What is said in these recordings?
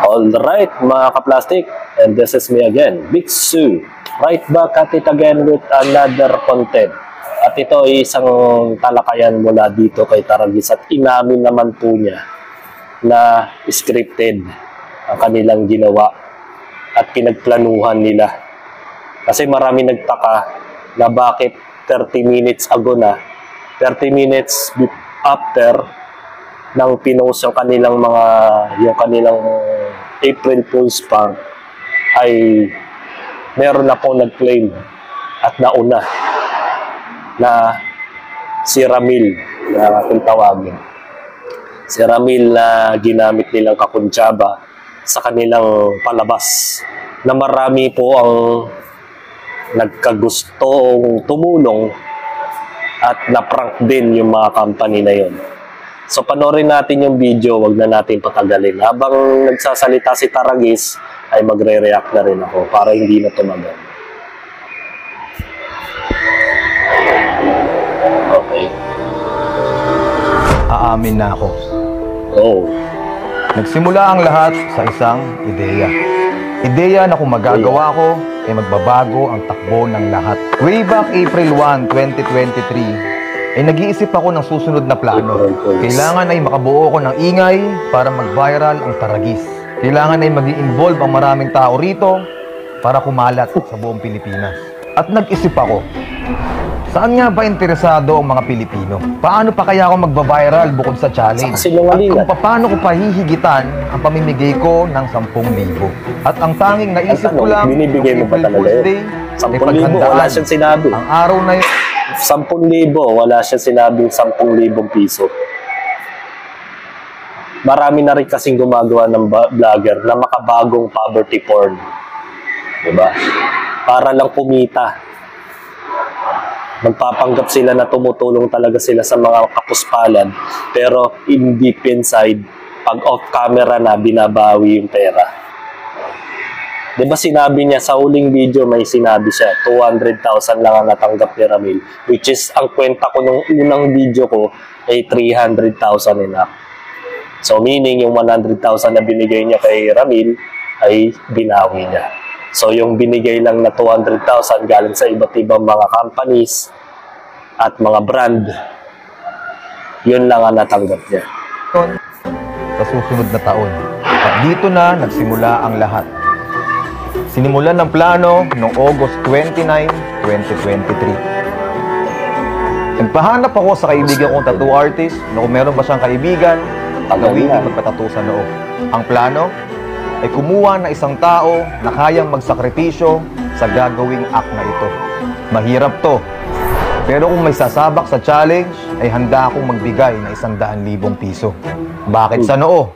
Alright mga ka-plastic, and this is me again, Big Sue. Right back at it again with another content. At ito ay isang talakayan mula dito kay Taragis at inamin naman po niya na scripted ang kanilang ginawa at pinagplanuhan nila. Kasi marami nagtaka na bakit 30 minutes ago na, 30 minutes after nang pinost yung kanilang April Fool's prank ay meron na po nag-claim at nauna na si Ramil na kung tawagin. Si Ramil na ginamit nilang kakuntsaba sa kanilang palabas na marami po ang nagkagustong tumulong at na-prank din yung mga company na yun. So panoorin natin yung video, wag na natin patagalin. Habang nagsasalita si Taragis, ay magre-react na rin ako para hindi na tumagal. Okay. Aamin na ako. Oh. Nagsimula ang lahat sa isang ideya. Ideya na kung magagawa ko, ay magbabago ang takbo ng lahat. Way back April 1, 2023, ay nag-iisip ako ng susunod na plano. Kailangan ay makabuo ko ng ingay para mag-viral ang Taragis. Kailangan ay mag-i-involve ang maraming tao rito para kumalat sa buong Pilipinas. At nag-isip ako, saan nga ba interesado ang mga Pilipino? Paano pa kaya ako mag-viral bukod sa challenge? At kung paano ko pahihigitan ang pamimigay ko ng 10,000. At ang tanging naisip ko lang, binibigay mo pa talaga yun? 10,000, wala siyang sinabi. Ang araw na yun, 10,000, wala siya sinabing 10,000 piso. Marami na rin kasing gumagawa ng vlogger na makabagong poverty porn. Diba? Para lang kumita. Magpapanggap sila na tumutulong talaga sila sa mga kapuspalan, pero in deep inside, pag off camera na, binabawi yung pera. Diba sinabi niya sa huling video, may sinabi siya 200,000 lang ang natanggap ni Ramil, which is ang kwenta ko nung unang video ko ay 300,000 enough. So meaning yung 100,000 na binigay niya kay Ramil ay binawi niya. So yung binigay lang na 200,000 galing sa iba't ibang mga companies at mga brand, yun lang ang natanggap niya. Sa susunod na taon. At dito na nagsimula ang lahat. Sinimulan ng plano noong August 29, 2023. Nagpahanap ako sa kaibigan kong tattoo artist na kung meron ba siyang kaibigan, gawin magpatattoo sa noo. Ang plano ay kumuha na isang tao na kayang magsakripisyo sa gagawing act na ito. Mahirap to. Pero kung may sasabak sa challenge, ay handa akong magbigay na 100,000 piso. Bakit sa noo?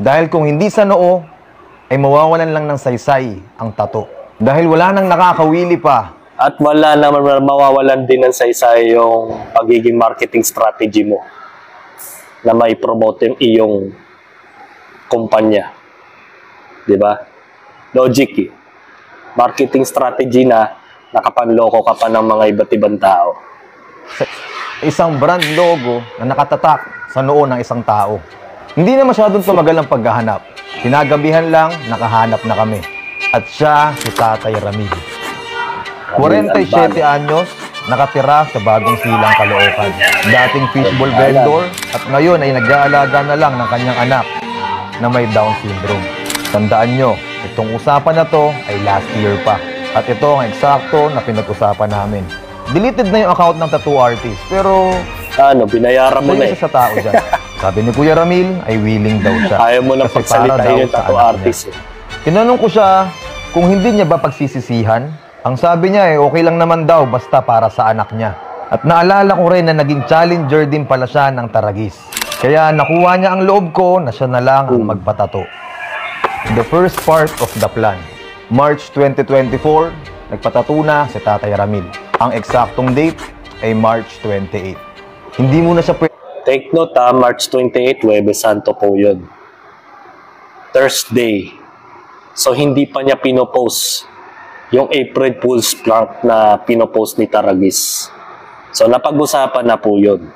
Dahil kung hindi sa noo, ay mawawalan lang ng saysay ang tattoo. Dahil wala nang nakakawili pa. At wala naman mawawalan din ng saysay yung pagiging marketing strategy mo na may promote yung iyong kumpanya. Diba? Logic eh. Marketing strategy na nakapanloko ka pa ng mga iba't ibang tao. Isang brand logo na nakatatak sa noo ng isang tao. Hindi na masyadong tumagal ang paghahanap. Kinagabihan lang, nakahanap na kami. At siya si Tatay Ramil. 47 anyos, nakatira sa Bagong Silang, Caloocan. Dating fishball vendor at ngayon ay nag-aalaga na lang ng kanyang anak na may Down syndrome. Tandaan nyo, itong usapan na to ay last year pa. At ito ang eksakto na pinag-usapan namin. Deleted na yung account ng tattoo artist, pero binayaran mo na eh. Sa tao dyan. Sabi ni Kuya Ramil ay willing daw siya. Ayaw mo na pagsalitain yung tattoo artist. Tinanong ko siya kung hindi niya ba pagsisisihan. Ang sabi niya okay lang naman daw basta para sa anak niya. At naalala ko rin na naging challenger din pala siya ng Taragis. Kaya nakuha niya ang loob ko na siya na lang ang magpatato. The first part of the plan. March 2024, nagpatato na si Tatay Ramil. Ang eksaktong date ay March 28. Hindi mo na siya Take note March 28, Huwebes Santo po yun. Thursday. So hindi pa niya pinopost yung April Fool's prank na pinopost ni Taragis. So napag-usapan na po yun.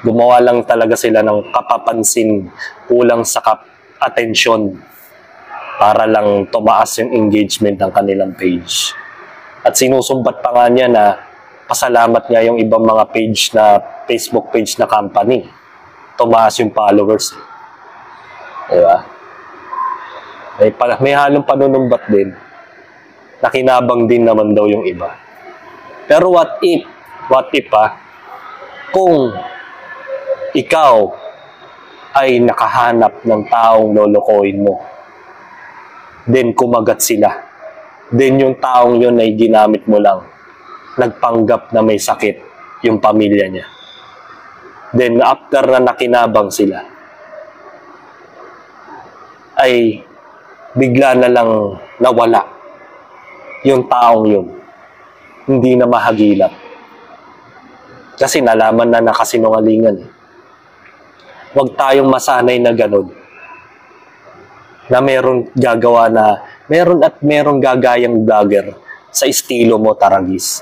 Gumawa lang talaga sila ng kapapansin, kulang sa atensyon para lang tumaas yung engagement ng kanilang page. At sinusumbat pa nga niya na pasalamat niya yung ibang mga page na Facebook page na company. Tumaas yung followers. Diba? May halong panunumbat din. Nakinabang din naman daw yung iba. Pero what if kung ikaw ay nakahanap ng taong lolokohin mo, then kumagat sila, then yung taong yun ay ginamit mo lang, nagpanggap na may sakit yung pamilya niya, then after na nakinabang sila, ay bigla na lang nawala yung taong yun, hindi na mahagilap kasi nalaman na nakasinungalingan. Huwag tayong masanay na ganun. Na meron gagawa na, merong gagayang vlogger sa estilo mo, Taragis.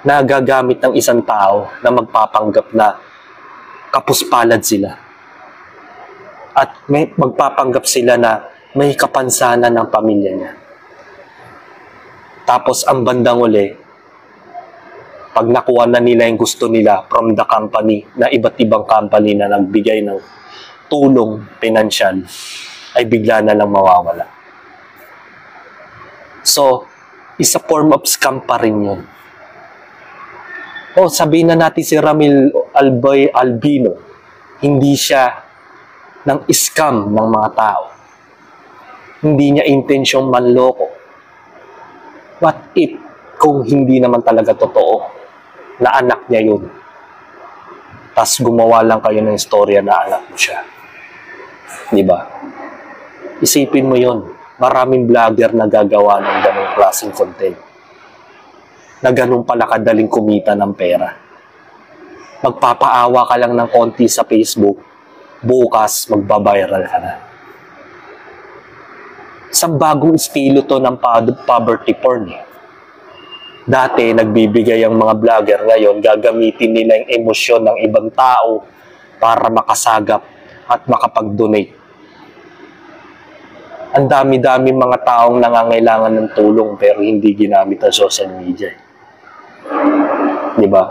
Na gagamit ng isang tao na magpapanggap na kapuspalad sila. At magpapanggap sila na may kapansanan ng pamilya niya. Tapos ang bandang uli, pag nakuha na nila yung gusto nila from the company, na iba't ibang company na nagbigay ng tulong pinansyal, ay bigla na lang mawawala. So, is a form of scam pa rin yun. O, sabihin na natin si Ramil Albino, hindi siya ng scam ng mga tao. Hindi niya intensyong manloko. What if kung hindi naman talaga totoo na anak niya yun? Tas gumawa lang kayo ng istorya na anak mo siya. Diba? Isipin mo yun. Maraming vlogger na gagawa ng ganong klaseng content. Na ganun pala kadaling kumita ng pera. Magpapaawa ka lang ng konti sa Facebook, bukas magbabiral ka na. Sa bagong estilo to ng poverty porn eh. Dati, nagbibigay ang mga vlogger, ngayon gagamitin nila yung emosyon ng ibang tao para makasagap at makapag-donate. Ang dami-dami mga taong nangangailangan ng tulong pero hindi ginamit ang social media. Diba?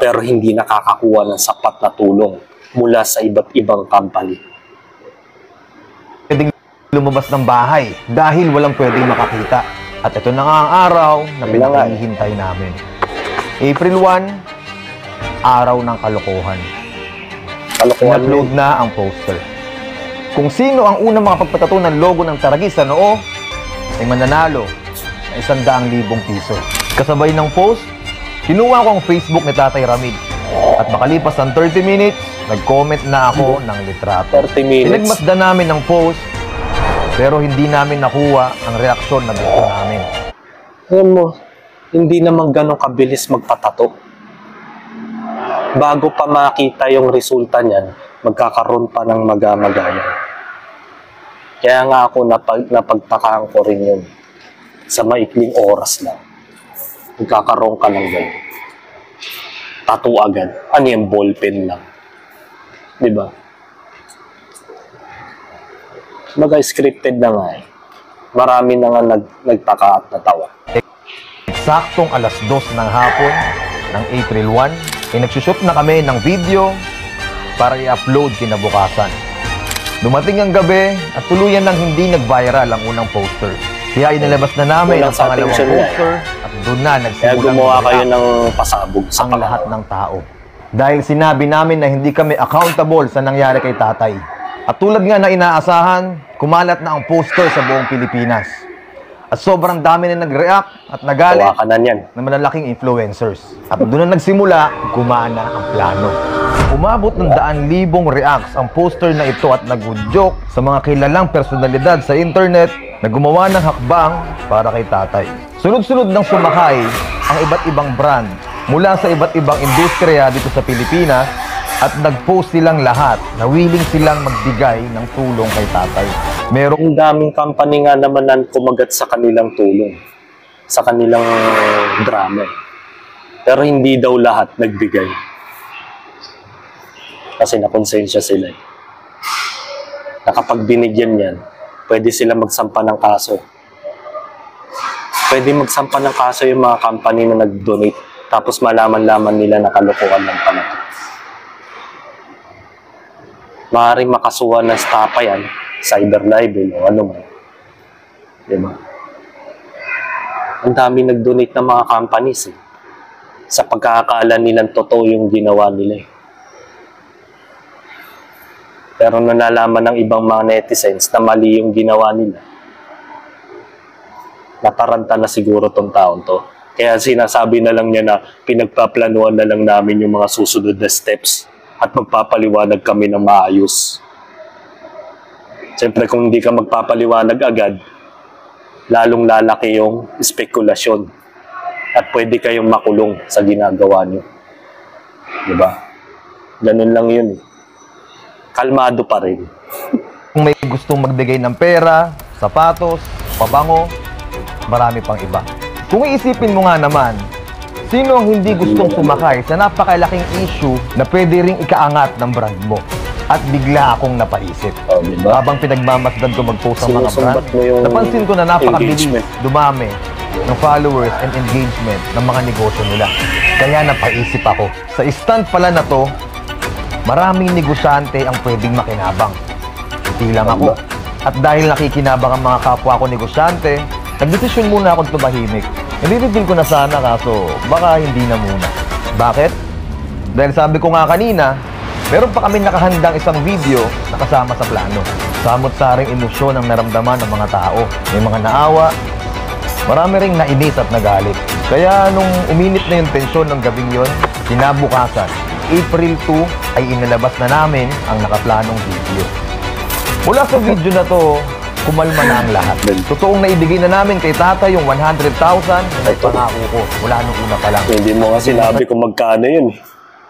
Pero hindi nakakakuha ng sapat na tulong mula sa iba't ibang company. Pwedeng lumabas ng bahay dahil walang pwedeng makakita. At ito na nga ang araw na pinakahihintay namin. April 1, araw ng kalokohan. In-upload na ang poster. Kung sino ang unang makapagpatato ng logo ng Taragis sa noo, ay mananalo ng 100,000 piso. Kasabay ng post, kinuha ko ang Facebook ni Tatay Ramil. At makalipas ng 30 minutes, nag-comment na ako ng litrato. 30 minutes. Pinagmasdan namin ng post, pero hindi namin nakuha ang reaksyon na gusto namin. Alam mo, hindi naman ganun kabilis magpatato. Bago pa makita yung resulta niyan, magkakaroon pa ng magamagayan. Kaya nga ako napagtakahan ko rin yun. Sa maikling oras lang. Magkakaroon ka ng ganyan. Tattoo agad. Ano yung ballpen lang. Diba? Scripted na nga eh. Marami na nga nagtaka at natawa. Eksaktong alas 2 ng hapon ng April 1, nagsushoot na kami ng video para i-upload kinabukasan. Dumating ang gabi at tuluyan lang hindi nag-viral ang unang poster. Kaya inilabas na namin ang pangalawang poster at doon na nagsimulang kaya gumawa kayo ng pasabog sa ang lahat ng tao. Dahil sinabi namin na hindi kami accountable sa nangyari kay tatay. At tulad nga na inaasahan, kumalat na ang poster sa buong Pilipinas. At sobrang dami na nag-react at nagalit na malalaking influencers. At doon na nagsimula, gumana ang plano. Umabot ng 100,000 reacts ang poster na ito at nag-joke sa mga kilalang personalidad sa internet na gumawa ng hakbang para kay tatay. Sunod-sunod ng sumakay ang iba't ibang brand mula sa iba't ibang industriya dito sa Pilipinas at nag-post silang lahat na willing silang magbigay ng tulong kay tatay. Merong daming company nga naman na kumagat sa kanilang tulong, sa kanilang drama. Pero hindi daw lahat nagbigay. Kasi nakonsensya sila. Na kapag binigyan yan, pwede sila magsampa ng kaso. Pwede magsampa ng kaso yung mga company na nag-donate. Tapos malaman-laman nila na kalokohan lang pala. Maaaring makasuhan ng stapa yan, cyber libel o ano man. Diba? Ang dami nag-donate ng mga companies sa pagkakakala nilang totoo yung ginawa nila. Pero nalalaman ng ibang mga netizens na mali yung ginawa nila. Nataranta na siguro tong taon to. Kaya sinasabi na lang niya na pinagpaplanuhan na lang namin yung mga susunod na steps at magpapaliwanag kami ng maayos. Siyempre kung hindi ka magpapaliwanag agad, lalong lalaki yung spekulasyon at pwede kayong makulong sa ginagawa nyo. Diba? Ganun lang yun. Kalmado pa rin. Kung may gustong magbigay ng pera, sapatos, pabango, marami pang iba. Kung iisipin mo nga naman, sino ang hindi gustong sumakay sa napakalaking issue na pwede ring ikaangat ng brand mo? At bigla akong napaisip. Diba? Habang pinagmamasdan ko mag-post ng mga Sinusumbat brand, mo yung napansin ko na napakabilis engagement. dumami ng followers and engagement ng mga negosyo nila. Kaya napaisip ako, sa stand pala na to, maraming negosyante ang pwedeng makinabang. Hindi lang ako. At dahil nakikinabang ang mga kapwa ko negosyante, nagdesisyon muna akong tumahimik. Nire-reveal ko na sana kaso baka hindi na muna. Bakit? Dahil sabi ko nga kanina, meron pa kami nakahandang isang video na kasama sa plano. Samot-saring emosyon ang naramdaman ng mga tao. May mga naawa, marami ring nainis at nagalit. Kaya nung uminit na yung tensyon ng gabing yon, kinabukasan, April 2 ay inilabas na namin ang nakaplanong video. Mula sa video na to, kumalma na ang lahat. Totoong naibigay na namin kay tatay yung 100,000 na pangako ko mula nung una pa lang. Hindi mo nga sinabi kung magkano yun.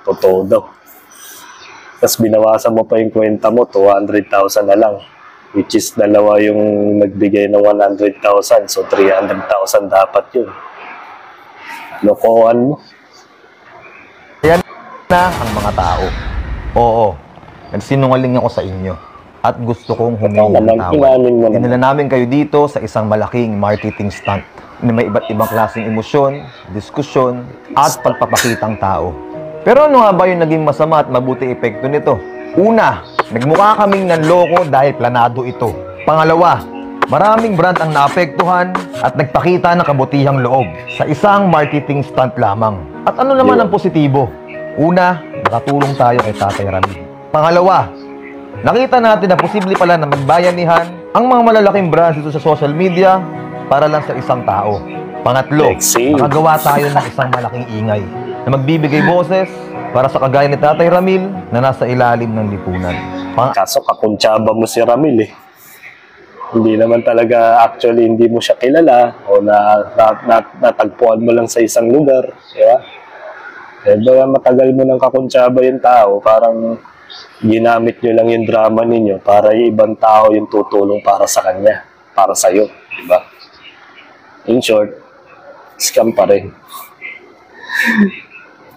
Totoo daw. Tapos binawasan mo pa yung kwenta mo, 200,000 na lang. Which is dalawa yung nagbigay ng 100,000. So 300,000 dapat yun. Lokohan mo. Yan na ang mga tao. Oo, nagsinungaling ako sa inyo. At gusto kong humingi ng tawad. Dinala namin kayo dito sa isang malaking marketing stunt na may iba't ibang klaseng emosyon, diskusyon, at pagpapakitang tao. Pero ano nga ba yung naging masama at mabuti epekto nito? Una, nagmukha kaming nanloko dahil planado ito. Pangalawa, maraming brand ang naapektuhan at nagpakita ng kabutihang loob sa isang marketing stunt lamang. At ano naman ang positibo? Una, nakatulong tayo kay Tatay Rami. Pangalawa, nakita natin na posible pala na magbayanihan ang mga malalaking brands dito sa social media para lang sa isang tao. Pangatlo, nakagawa tayo ng isang malaking ingay na magbibigay boses para sa kagaya ni Tatay Ramil na nasa ilalim ng lipunan. Kaso kakuntsaba mo si Ramil eh. Hindi naman talaga, actually, hindi mo siya kilala o natagpuan mo lang sa isang lugar. Diba? Diba matagal mo nang kakuntsaba yung tao, parang ginamit nyo lang yung drama ninyo para yung ibang tao yung tutulong para sa kanya, para sa'yo. Diba? In short, scam pa rin.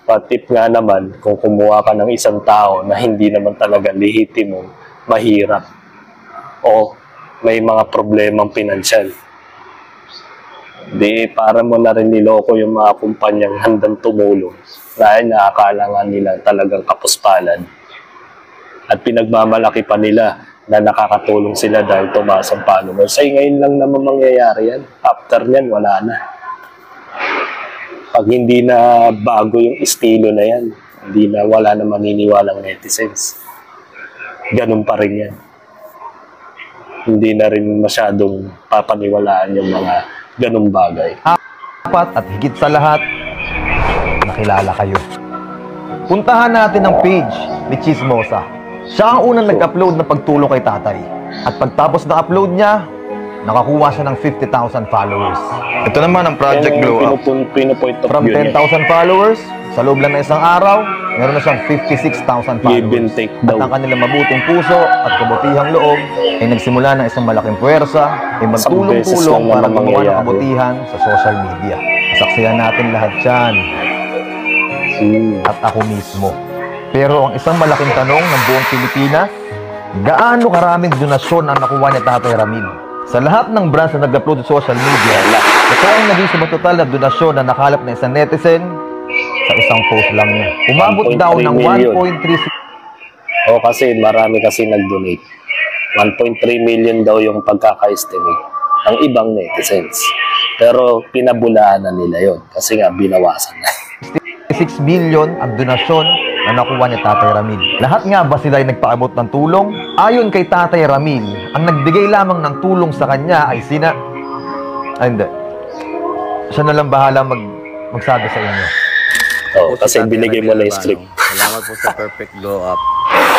Patip nga naman, kung kumuha ka ng isang tao na hindi naman talaga lehitimo, mahirap, o may mga problemang pinansyal, di para mo na rin niloko yung mga kumpanyang handang tumulong dahil nakakala nila talagang kapuspalan at pinagmamalaki pa nila na nakakatulong sila dahil tumaas ang followers. Ay ngayon lang naman mangyayari yan. After nyan, wala na. Pag hindi na bago yung estilo na yan, hindi na, wala na maniniwalang netizens. Ganun pa rin yan. Hindi na rin masyadong papaniwalaan yung mga ganung bagay. Apat at higit sa lahat, nakilala kayo. Puntahan natin ang page ni Chismosa. Siya ang unang nag-upload na pagtulong kay tatay. At pagtapos ng upload niya, nakakuha siya ng 50,000 followers. Ito naman ang Project Glow Up. From 10,000 followers, sa loob lang ng isang araw, meron na siyang 56,000 followers. At ang kanilang mabuting puso at kabutihang loob ay nagsimula ng isang malaking puwersa ay magtulong-tulong para gumawa ng kabutihan sa social media. Saksihan natin lahat yan. At ako mismo. Pero ang isang malaking tanong ng buong Pilipinas, gaano karaming donasyon ang nakuha ni Tatay Ramil? Sa lahat ng brands na nag-upload sa social media, ito ang naging total na donasyon na nakalap ng isang netizen sa isang post lang niya. Umabot daw ng 1.36. O kasi marami kasi nag-donate. 1.3 million daw yung pagkaka-estimate ng ibang netizens. Pero pinabulaan na nila yon kasi nga binawasan na. 6 billion ang donasyon na nakuha ni Tatay Ramil. Lahat nga ba sila ay nagpaabot ng tulong? Ayon kay Tatay Ramil, ang nagbigay lamang ng tulong sa kanya ay hindi. Siya na lang bahala magsabi sa inyo. Oh, kasi binigay mo na yung script. Salamat po sa Perfect Glow Up.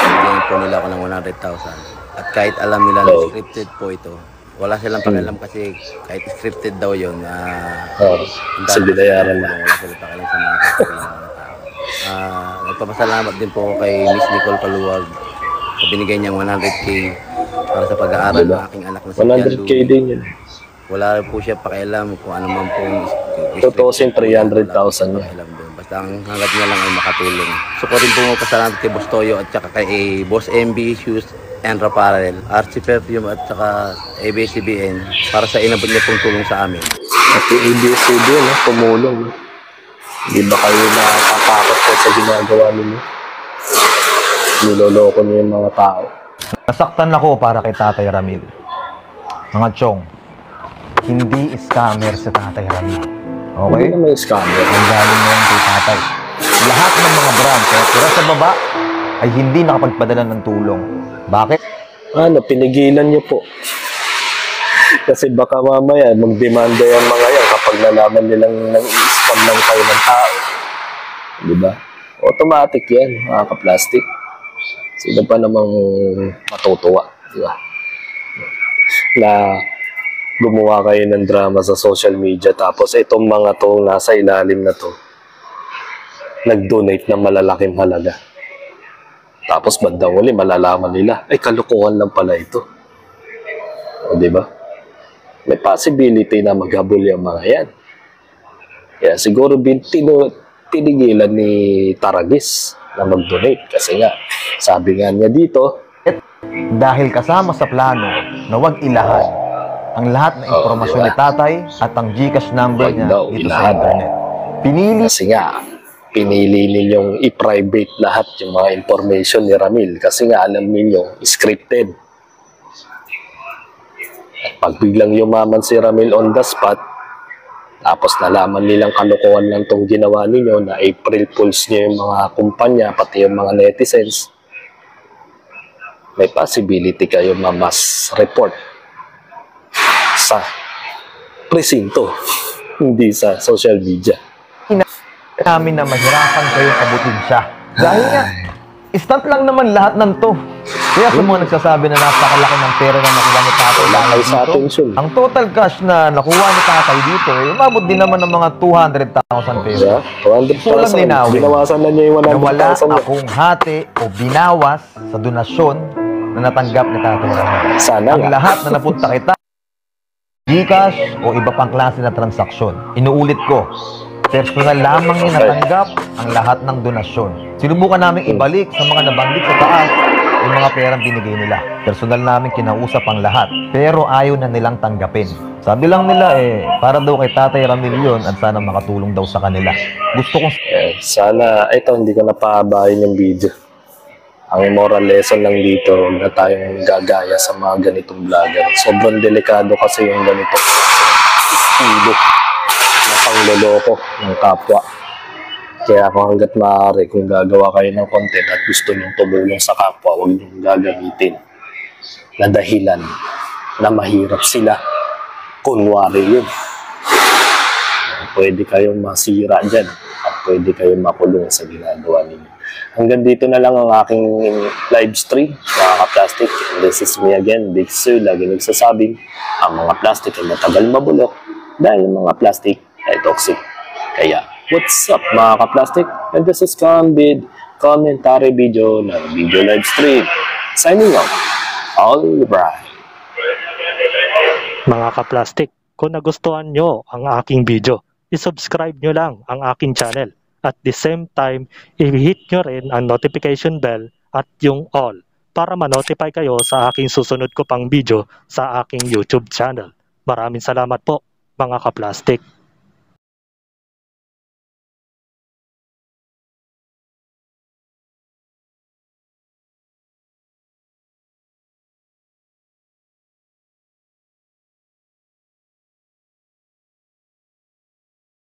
Binigyan po nila ako ng 100,000. At kahit alam nila na scripted po ito, wala silang pakialam kasi kahit scripted daw yun. Kasi binayaran na. Wala silang pakialam sa mga tao. Nagpapasalamat din po ako kay Miss Nicole Paluwag sa binigay niyang 100K para sa pag-aaral ng aking anak na si 100K din yun. Wala po siya pakialam kung ano man pong Tutusin 300,000 niya. Basta hanggat niya lang ay makatulong. So ko rin po magpasalamat kay Boss Toyo at saka kay Boss MB Shoes and Apparel, Archie Perfume at saka ABS-CBN para sa inabot niya pong tulong sa amin. At yung ABS-CBN, tumulong. Hindi ba kayo nakatakot po sa ginagawa ninyo? Niloloko niyo yung mga tao. Nasaktan ako para kay Tatay Ramil. Mga chong, hindi scammer si Tatay Ramil. Okay? Hindi naman scammer. Ang galing mo yan kay Tatay. Lahat ng mga brand, kaya tira sa baba, ay hindi nakapagpadala ng tulong. Bakit? Pinigilan niyo po. Kasi baka mamaya magdemanda yung mga yan kapag nalaman nilang nang-i-scam lang kayo ng tao. Di ba? Automatic yan, mga ka-plastic. Sino pa namang matutuwa, di ba? Na gumawa kayo ng drama sa social media tapos itong mga to nasa ilalim na to nag-donate ng malalaking halaga. Tapos bandang uli malalaman nila, ay kalukuhan lang pala ito. O di ba? May possibility na maghabol yung mga yan. Kaya siguro tinigilan ni Taragis na mag-donate kasi nga sabi nga niya dito, dahil kasama sa plano na wag ilahan ang lahat ng impormasyon ni Tatay at ang GCash number niya dito sa internet. Kasi nga, pinili ninyong i-private lahat yung mga information ni Ramil kasi nga alam ninyo, scripted. At pag biglang yumaman si Ramil on the spot, tapos nalaman nilang kalokohan lang itong ginawa ninyo na April Fools niyo yung mga kumpanya, pati yung mga netizens, may possibility kayo mamas report sa presinto, hindi sa social media. Namin na mahirapan kayong abutin siya. Dahil nga, instant lang naman lahat ng to. Kaya sa mga nagsasabi na napakalaki ng pera na nakuha ni Tatay dito, ang total cash na nakuha ni Tatay dito, umabot din naman ng mga 200,000 pesos. Yeah, 200,000. Binawasan na niya yung 100,000. Wala akong hati o binawas sa donasyon na natanggap ni Tatay Ramil. Sana ang lahat na napunta kita, GCash o iba pang klase na transaksyon. Inuulit ko, personal lamang niya natanggap ang lahat ng donasyon. Sinubukan namin ibalik sa mga nabanggit sa taas yung mga perang binigay nila. Personal namin kinausap ang lahat, pero ayaw na nilang tanggapin. Sabi lang nila para daw kay Tatay Ramil yun at sana makatulong daw sa kanila. Gusto kong... sana, ito hindi ko napahabayin yung video. Ang moral lesson lang dito, huwag na tayong gagaya sa mga ganitong vlogger. Sobrang delikado kasi yung ganitong estilo na pangloloko ng kapwa. Kaya kung hanggat maaari, kung gagawa kayo ng content at gusto nyo tumulong sa kapwa, huwag nyo gagamitin na dahilan na mahirap sila. Kunwari yun. Pwede kayong masira dyan at pwede kayong makulong sa ginagawa ninyo. Hanggang dito na lang ang aking live stream, mga ka-plastic. And this is me again, Big Sir, lagi nagsasabing, ang mga plastic ay matagal mabulok dahil ang mga plastic ay toxic. Kaya, what's up mga ka-plastic? And this is Cambid, commentary video ng video live stream. Signing off. All right. Mga ka-plastic, kung nagustuhan nyo ang aking video, isubscribe nyo lang ang aking channel At the same time, i-hit nyo rin ang notification bell at yung all para ma-notify kayo sa aking susunod ko pang video sa aking YouTube channel. Maraming salamat po mga kaplastik.